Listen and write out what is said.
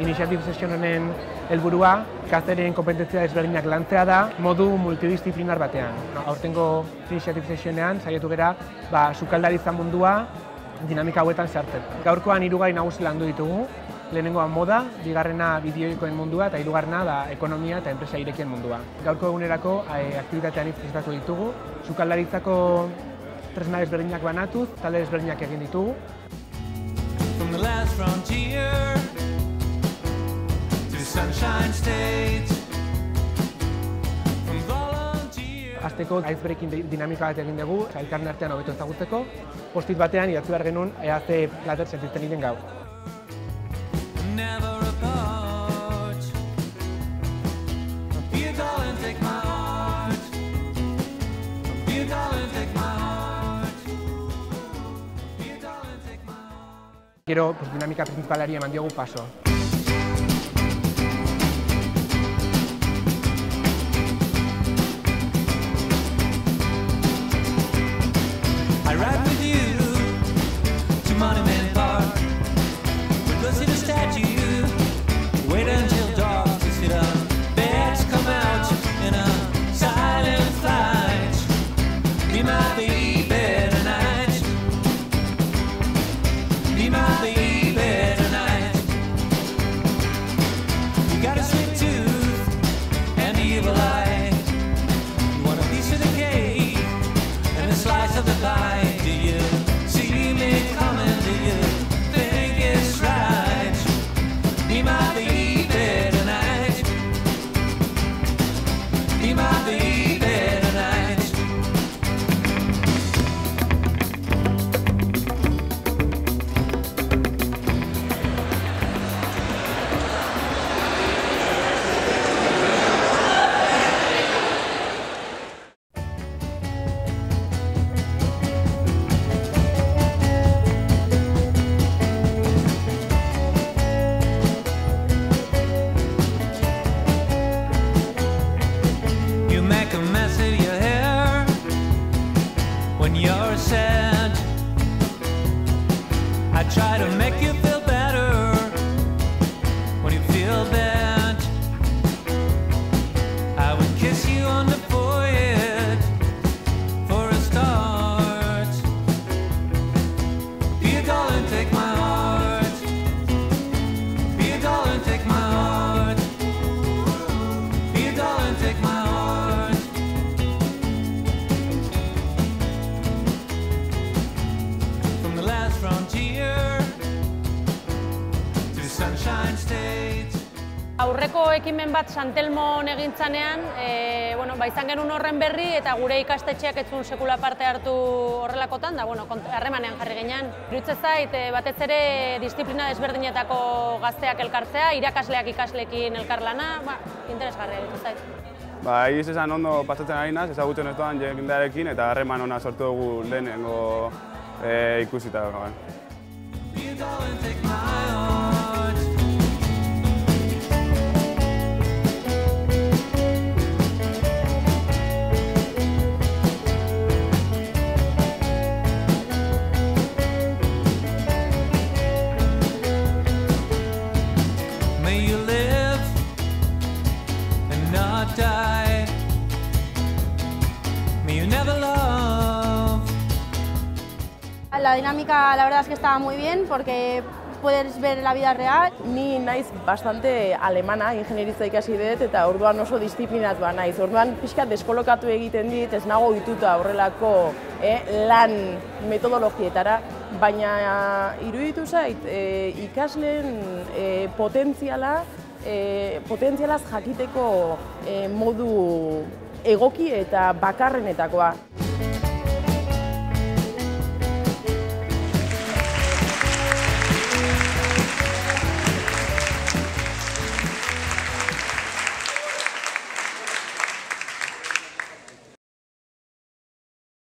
Initiative Session honen helburua ikasleen konpetentzia ezberdinak lantzea da modu multidisziplinar batean. Aurtengo Initiative Sessionean saiatu gera sukaldaritza mundua dinamika hauetan sartzen. Gaurkoan 3 gai nagusi landu ditugu. Lehenengoa moda, bigarrena bideoikoen mundua eta hirugarrena ekonomia eta enpresa irekien mundua. Gaurko egunerako aktibitatean prestatu ditugu. Sukaldaritzako tresna ezberdinak banatuz, talde ezberdinak egin ditugu. Hasteko icebreaking dinamika bat egin dugu, elkarren artean hobeto ezagutzeko. Post-it batean idatzi behar genuen ze plater sentitzen diren gaur. Gero dinamika principalari eman diogu paso. Try to make you feel better when you feel bad. I would kiss you on the forehead for a start. Be a doll and take my heart. Be a doll and take my heart. Be a doll and take my heart. From the last frontier. Aurreko ekimen bat Santelmon egin zanean, izan genuen horren berri eta gure ikastetxeak ez zuen sekula parte hartu horrelakotan, harremanean jarri ginen. Iruditzen zait, batez ere disiplina desberdinetako gazteak elkartzea, irakasleak ikasleekin elkarlana, interesgarria iruditzen zait. Egiz esan ondo pasatzen ari naz, ezagutzen ez doan jendearekin eta harreman ona sortu dugu lehenengo ikusita. La dinámica, la verdad es que estaba muy bien porque puedes ver la vida real. Ni naiz bastante alemana, ingenieritza ikasi dut eta orduan oso disiplinatua naiz. Orduan pixka deskolokatu egiten dit, ez nago ohituta horrelako lan metodologietara, baina iruditu zait ikasleen potentzialaz jakiteko modu egoki eta bakarrenetakoa.